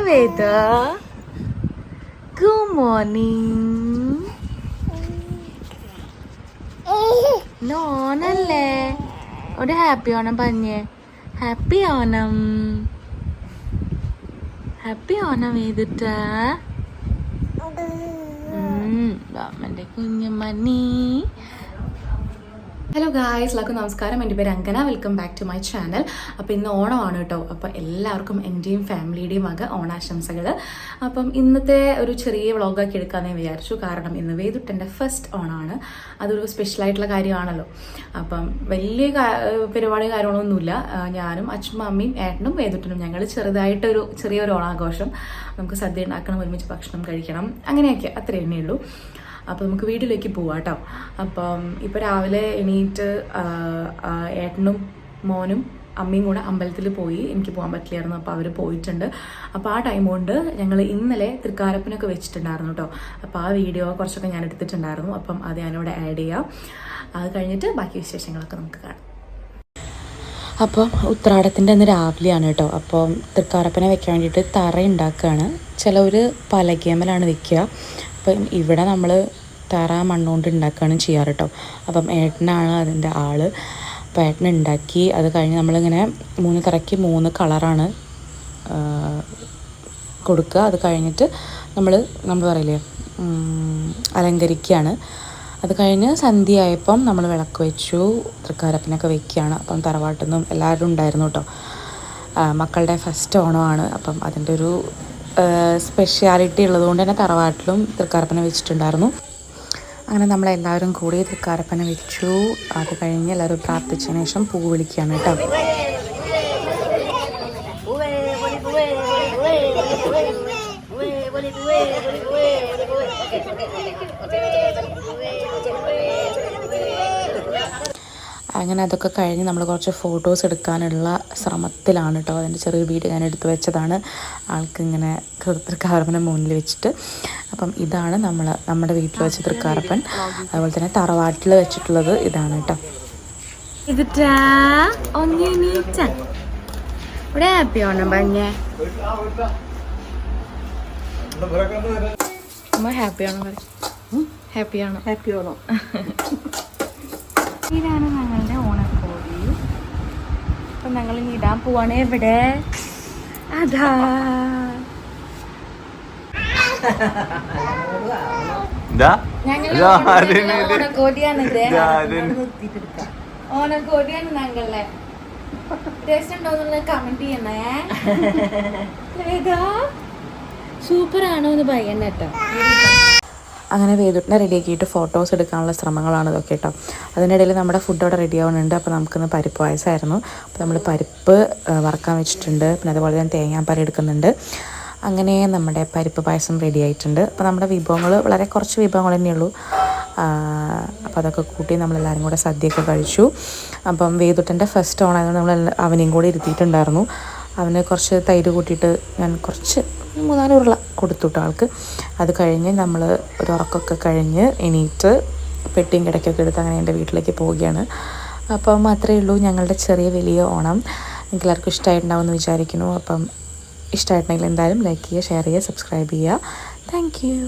വേദ good morning. ഓണല്ലേ, ഒരു happy Onam പറഞ്ഞേ. Happy Onam, happy Onam വേദിട്ടാ. എൻ്റെ കുഞ്ഞുമണി. ഹലോ ഗായ്സ്, എല്ലാവർക്കും നമസ്കാരം. എൻ്റെ പേര് Angana. Welcome back to my channel. അപ്പോൾ ഇന്ന് ഓണമാണ് കേട്ടോ. അപ്പോൾ എല്ലാവർക്കും എൻ്റെയും ഫാമിലിയുടെയും വക ഓണാശംസകൾ. അപ്പം ഇന്നത്തെ ഒരു ചെറിയ വ്ളോഗാക്കി എടുക്കാമെന്ന് വിചാരിച്ചു. കാരണം ഇന്ന് വേദുട്ടൻ്റെ ഫസ്റ്റ് ഓണമാണ്. അതൊരു സ്പെഷ്യലായിട്ടുള്ള കാര്യമാണല്ലോ. അപ്പം വലിയ പരിപാടി കാര്യങ്ങളൊന്നുമില്ല. ഞാനും അച്ഛനും അമ്മയും ഏട്ടനും വേദുട്ടനും ഞങ്ങൾ ചെറിയൊരു ഓണാഘോഷം. നമുക്ക് സദ്യ ഉണ്ടാക്കണം, ഒരുമിച്ച് ഭക്ഷണം കഴിക്കണം, അങ്ങനെയൊക്കെ അത്രേ തന്നെ ഉള്ളൂ. അപ്പോൾ നമുക്ക് വീട്ടിലേക്ക് പോവാം കേട്ടോ. അപ്പം ഇപ്പോൾ രാവിലെ എണീറ്റ് ഏട്ടനും മോനും അമ്മയും കൂടെ അമ്പലത്തിൽ പോയി. എനിക്ക് പോകാൻ പറ്റില്ലായിരുന്നു, അപ്പോൾ അവർ പോയിട്ടുണ്ട്. അപ്പോൾ ആ ടൈം കൊണ്ട് ഞങ്ങൾ ഇന്നലെ തൃക്കാരപ്പനൊക്കെ വെച്ചിട്ടുണ്ടായിരുന്നു കേട്ടോ. അപ്പോൾ ആ വീഡിയോ കുറച്ചൊക്കെ ഞാൻ എടുത്തിട്ടുണ്ടായിരുന്നു. അപ്പം അത് ഞാനിവിടെ ആഡ് ചെയ്യാം. അത് കഴിഞ്ഞിട്ട് ബാക്കി വിശേഷങ്ങളൊക്കെ നമുക്ക് കാണാം. അപ്പം ഉത്രാടത്തിൻ്റെ അന്ന് രാവിലെയാണ് കേട്ടോ. അപ്പം തൃക്കാരപ്പനെ വെക്കാൻ വേണ്ടിയിട്ട് തറ ഉണ്ടാക്കുകയാണ്. ചിലവർ പലകേമലാണ് വെക്കുക. അപ്പം ഇവിടെ നമ്മൾ തറ മണ്ണുകൊണ്ട് ഉണ്ടാക്കുകയാണ് ചെയ്യാറ് കേട്ടോ. അപ്പം ഏട്ടനാണ് അതിൻ്റെ ആൾ. അപ്പോൾ ഏട്ടൻ ഉണ്ടാക്കി. അത് കഴിഞ്ഞ് നമ്മളിങ്ങനെ 3 തറയ്ക്ക് 3 കളറാണ് കൊടുക്കുക. അത് കഴിഞ്ഞിട്ട് നമ്മൾ പറയില്ലേ, അലങ്കരിക്കുകയാണ്. അത് കഴിഞ്ഞ് സന്ധ്യയായപ്പം നമ്മൾ വിളക്ക് വെച്ചു, തൃക്കാരപ്പനൊക്കെ വെക്കുകയാണ്. അപ്പം തറവാട്ടിൽ നിന്നും എല്ലാവരും ഉണ്ടായിരുന്നു കേട്ടോ. മക്കളുടെ ഫസ്റ്റ് ഓണമാണ്. അപ്പം അതിൻ്റെ ഒരു സ്പെഷ്യാലിറ്റി ഉള്ളതുകൊണ്ട് തന്നെ തറവാട്ടിലും തൃക്കാരപ്പന വെച്ചിട്ടുണ്ടായിരുന്നു. അങ്ങനെ നമ്മളെല്ലാവരും കൂടി തൃക്കാരപ്പന വെച്ചു. അത് കഴിഞ്ഞ് എല്ലാവരും പ്രാർത്ഥിച്ചതിന് ശേഷം പൂ വിളിക്കുകയാണ് കേട്ടോ. അങ്ങനെ അതൊക്കെ കഴിഞ്ഞ് നമ്മൾ കുറച്ച് ഫോട്ടോസ് എടുക്കാനുള്ള ശ്രമത്തിലാണ് കേട്ടോ. അതിൻ്റെ ചെറിയ വീഡിയോ ഞാൻ എടുത്തു വെച്ചതാണ്, ആൾക്കിങ്ങനെ തൃക്കാരപ്പനെ മുന്നിൽ വെച്ചിട്ട്. അപ്പം ഇതാണ് നമ്മുടെ വീട്ടിൽ വെച്ച തൃക്കാരപ്പൻ. അതുപോലെ തന്നെ തറവാട്ടിൽ വെച്ചിട്ടുള്ളത് ഇതാണ് കേട്ടോ. ഇവിടെ ഹാപ്പി ഓണം പറഞ്ഞേ. Happy Onam happy Onam happy Onam. ഇതാണ് ഞങ്ങളുടെ ഓണക്കോടി. അപ്പം ഞങ്ങൾ ഇനി ഇടാൻ പോവാണ്. എവിടെ അതാ ഓണക്കോടിയാണിത്. ഓണക്കോടിയാണ് ഞങ്ങളെ. ടേസ്റ്റ് ഉണ്ടോന്നുള്ളത് കമന്റ് ചെയ്യണേ. സൂപ്പറാണോ എന്ന് പറയണ കേട്ടോ. അങ്ങനെ വേദുട്ടിനെ റെഡിയാക്കിയിട്ട് ഫോട്ടോസ് എടുക്കാനുള്ള ശ്രമങ്ങളാണ് ഇതൊക്കെ കേട്ടോ. അതിനിടയിൽ നമ്മുടെ ഫുഡ് അവിടെ റെഡി ആവുന്നുണ്ട്. അപ്പോൾ നമുക്കിന്ന് പരിപ്പ് പായസമായിരുന്നു. അപ്പോൾ നമ്മൾ പരിപ്പ് വറക്കാൻ വെച്ചിട്ടുണ്ട്. പിന്നെ അതുപോലെ തന്നെ തേങ്ങാപ്പാൽ എടുക്കുന്നുണ്ട്. അങ്ങനെ നമ്മുടെ പരിപ്പ് പായസം റെഡി ആയിട്ടുണ്ട്. അപ്പോൾ നമ്മുടെ വിഭവങ്ങൾ വളരെ കുറച്ച് വിഭവങ്ങൾ തന്നെയുള്ളൂ. അപ്പോൾ അതൊക്കെ കൂട്ടി നമ്മളെല്ലാവരും കൂടെ സദ്യയൊക്കെ കഴിച്ചു. അപ്പം വേദുട്ടൻ്റെ ഫസ്റ്റ് ഓണായതുകൊണ്ട് നമ്മൾ അവനെയും കൂടി ഇരുത്തിയിട്ടുണ്ടായിരുന്നു. അവന് കുറച്ച് തൈര് കൂട്ടിയിട്ട് ഞാൻ കുറച്ച് 3-4 ഉരുള കൊടുത്തു കേട്ടോ ആൾക്ക്. അത് കഴിഞ്ഞ് നമ്മൾ ഒരു ഉറക്കമൊക്കെ കഴിഞ്ഞ് എണീറ്റ് പെട്ടിയും കിടക്കൊക്കെ എടുത്ത് അങ്ങനെ എൻ്റെ വീട്ടിലേക്ക് പോവുകയാണ്. അപ്പം അത്രയേ ഉള്ളൂ ഞങ്ങളുടെ വലിയ ഓണം. നിങ്ങൾക്ക് എല്ലാവർക്കും ഇഷ്ടമായിട്ടുണ്ടാവുമെന്ന് വിചാരിക്കുന്നു. അപ്പം ഇഷ്ടമായിട്ടുണ്ടെങ്കിൽ എന്തായാലും ലൈക്ക് ചെയ്യുക, ഷെയർ ചെയ്യുക, സബ്സ്ക്രൈബ് ചെയ്യുക. Thank you.